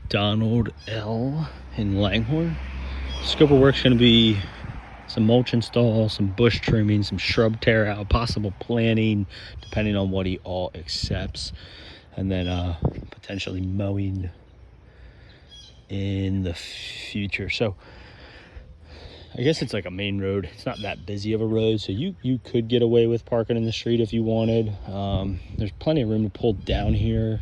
Donald L in Langhorne. Scope of work's going to be some mulch install, some bush trimming, some shrub tear out, possible planting, depending on what he all accepts, and then potentially mowing in the future. So I guess it's like a main road. It's not that busy of a road, so you could get away with parking in the street if you wanted. There's plenty of room to pull down here.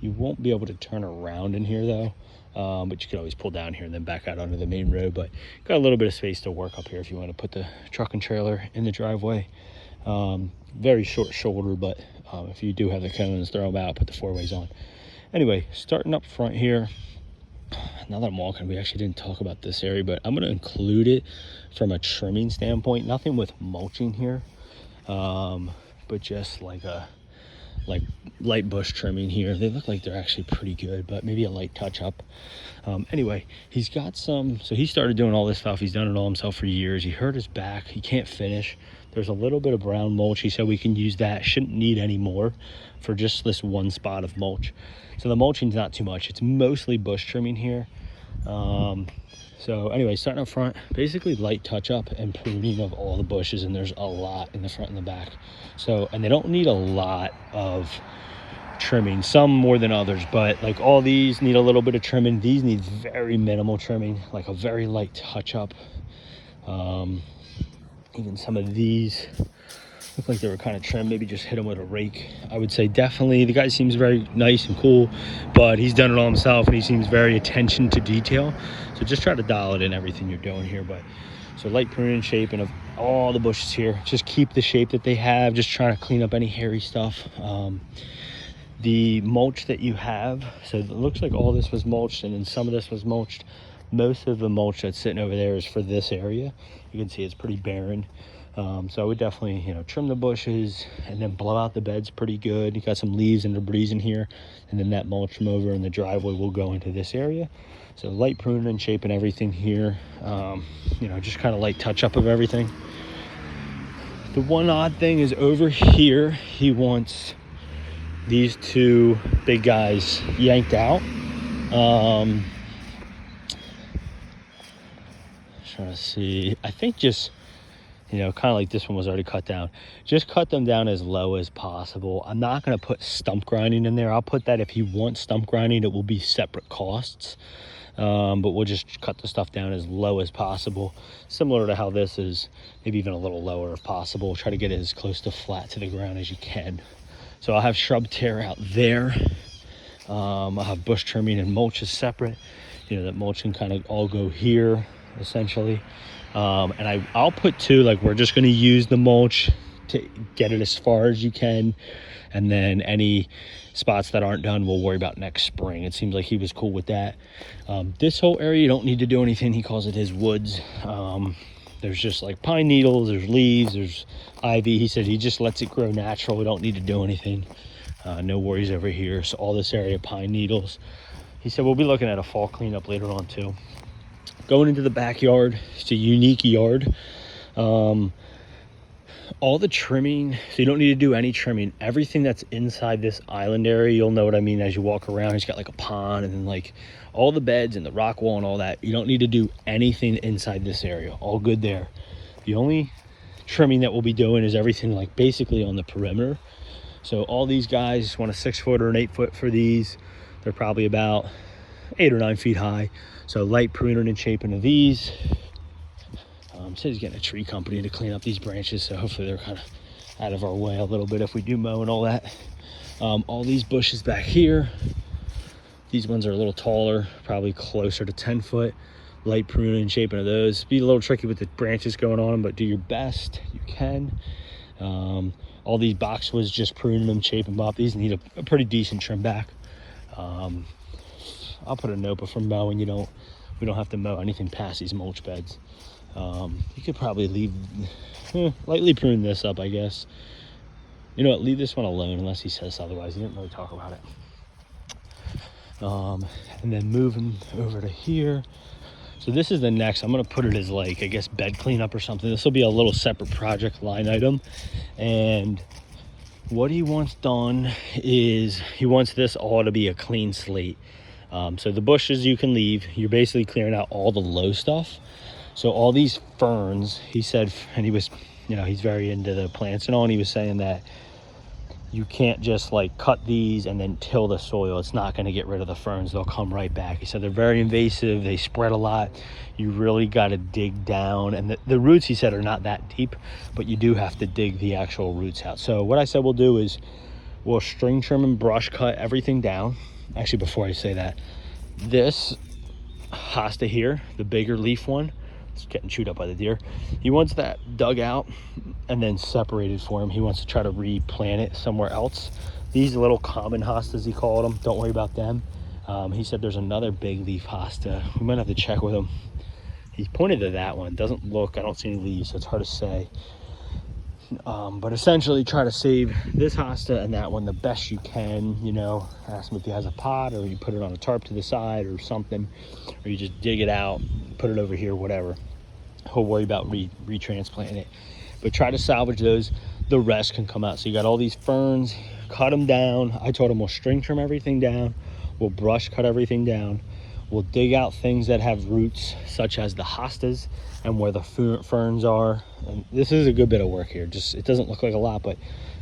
You won't be able to turn around in here though, but you could always pull down here and then back out onto the main road. But got a little bit of space to work up here if you want to put the truck and trailer in the driveway. Very short shoulder, but if you do have the cones, throw them out, put the 4-ways on. Anyway, starting up front here. Now that I'm walking, we actually didn't talk about this area, but I'm going to include it from a trimming standpoint. Nothing with mulching here, but just like light bush trimming here. They look like they're actually pretty good, but maybe a light touch up. Anyway, he's got some, so he started doing all this stuff. He's done it all himself for years. He hurt his back. He can't finish. There's a little bit of brown mulch. He said we can use that. Shouldn't need any more for just this one spot of mulch. So the mulching's not too much. It's mostly bush trimming here. So anyway, starting up front, basically light touch up and pruning of all the bushes, and there's a lot in the front and the back. So, and they don't need a lot of trimming, some more than others, but like all these need a little bit of trimming. These need very minimal trimming, like a very light touch up. Even some of these look like they were kind of trimmed. Maybe just hit them with a rake. I would say definitely the guy seems very nice and cool, but he's done it all himself and he seems very attention to detail. So just try to dial it in everything you're doing here. But so light pruning and shaping of all the bushes here. Just keep the shape that they have. Just trying to clean up any hairy stuff. The mulch that you have, so it looks like all this was mulched and then some of this was mulched. Most of the mulch that's sitting over there is for this area. You can see it's pretty barren. So I would definitely, trim the bushes and then blow out the beds pretty good. You got some leaves and debris in here, and then that mulch mower in the driveway will go into this area. So light pruning and shaping everything here. Just kind of light touch up of everything. The one odd thing is over here, he wants these two big guys yanked out. Trying to see, I think just kind of like this one was already cut down, just cut them down as low as possible. I'm not going to put stump grinding in there. I'll put that if you want stump grinding, it will be separate costs, but we'll just cut the stuff down as low as possible, similar to how this is, maybe even a little lower if possible. Try to get it as close to flat to the ground as you can. So I'll have shrub tear out there. I'll have bush trimming and mulch is separate. That mulch can kind of all go here essentially. And I'll put two, like we're just going to use the mulch to get it as far as you can, and then any spots that aren't done we'll worry about next spring. It seems like he was cool with that. This whole area you don't need to do anything. He calls it his woods. There's just like pine needles, there's leaves, there's ivy. He said he just lets it grow natural. We don't need to do anything. No worries over here. So all this area, pine needles. He said we'll be looking at a fall cleanup later on too. Going into the backyard, it's a unique yard. All the trimming, so you don't need to do any trimming. Everything that's inside this island area, you'll know what I mean as you walk around. He's got like a pond and then like all the beds and the rock wall and all that. You don't need to do anything inside this area. All good there. The only trimming that we'll be doing is everything like basically on the perimeter. So all these guys want a 6-foot or an 8-foot for these. They're probably about 8 or 9 feet high. So light pruning and shaping of these. So he's getting a tree company to clean up these branches, so hopefully they're kind of out of our way a little bit if we do mow and all that. All these bushes back here, these ones are a little taller, probably closer to 10 foot. Light pruning and shaping of those. Be a little tricky with the branches going on them, but do your best you can. All these boxwoods, just pruning them, shaping them up. These need a pretty decent trim back. I'll put a note, but for mowing, we don't have to mow anything past these mulch beds. You could probably lightly prune this up, I guess. Leave this one alone unless he says otherwise. He didn't really talk about it. And then moving over to here. So this is the next, I'm going to put it as like, I guess, bed cleanup or something. This will be a little separate project line item. And what he wants done is he wants this all to be a clean slate. So the bushes you can leave. You're basically clearing out all the low stuff. So all these ferns, he said, and he was, you know, he's very into the plants and all, and he was saying that you can't just like cut these and then till the soil. It's not going to get rid of the ferns. They'll come right back. He said they're very invasive. They spread a lot. You really got to dig down. And the roots, he said, are not that deep, but you do have to dig the actual roots out. So what I said we'll do is we'll string trim and brush cut everything down. Actually, before I say that, this hosta here, the bigger leaf one, it's getting chewed up by the deer. He wants that dug out and then separated for him. He wants to try to replant it somewhere else. These little common hostas, he called them, don't worry about them. He said there's another big leaf hosta. We might have to check with him. He pointed to that one. It doesn't look, I don't see any leaves, so it's hard to say. But essentially try to save this hosta and that one the best you can. You know, ask him if he has a pot, or you put it on a tarp to the side or something, or you just dig it out, put it over here, whatever. He'll worry about retransplanting it, but try to salvage those. The rest can come out. So you got all these ferns, cut them down. I told him we'll string trim everything down, we'll brush cut everything down, we'll dig out things that have roots, such as the hostas and where the ferns are. And this is a good bit of work here. Just, it doesn't look like a lot, but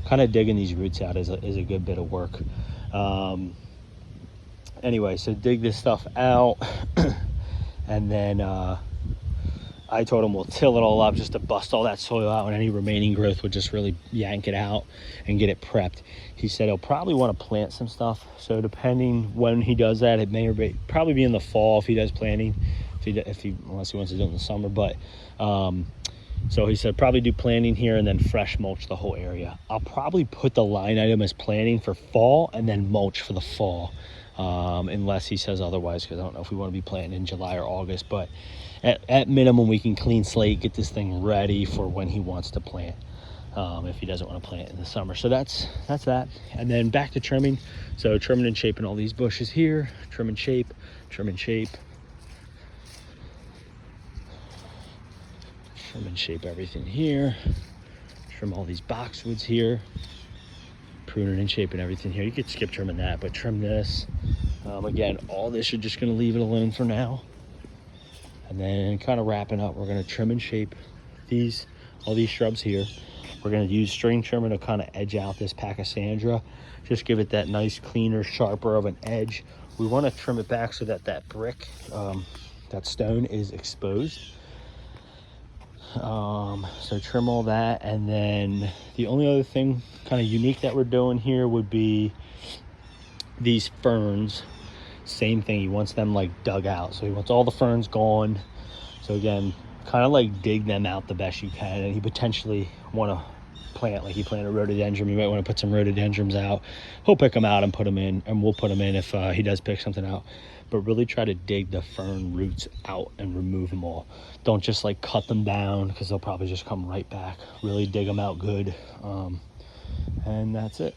kind of digging these roots out is a good bit of work. Anyway, so dig this stuff out. And then I told him we'll till it all up just to bust all that soil out, and any remaining growth would just really yank it out and get it prepped. He said he'll probably want to plant some stuff. So depending when he does that, it may or may probably be in the fall if he does planting, unless he wants to do it in the summer. But so he said probably do planting here and then fresh mulch the whole area. I'll probably put the line item as planting for fall and then mulch for the fall, unless he says otherwise, because I don't know if we want to be planting in July or August. But at minimum, we can clean slate, get this thing ready for when he wants to plant, if he doesn't want to plant in the summer. So that's that. And then back to trimming. So trimming and shaping all these bushes here, trim and shape, trim and shape, trim and shape everything here, trim all these boxwoods here, pruning and shaping everything here. You could skip trimming that, but trim this. Again, all this you're just going to leave it alone for now. And then kind of wrapping up, we're going to trim and shape all these shrubs here. We're going to use string trimmer to kind of edge out this Pachysandra, just give it that nice, cleaner, sharper of an edge. We want to trim it back so that that brick, that stone is exposed. So trim all that. And then the only other thing kind of unique that we're doing here would be these ferns. Same thing, he wants them like dug out. So he wants all the ferns gone. So again, kind of like dig them out the best you can. And he potentially want to plant, like he planted rhododendron, you might want to put some rhododendrons out. He'll pick them out and put them in, and we'll put them in if he does pick something out. But really try to dig the fern roots out and remove them all. Don't just like cut them down, because they'll probably just come right back. Really dig them out good. And that's it.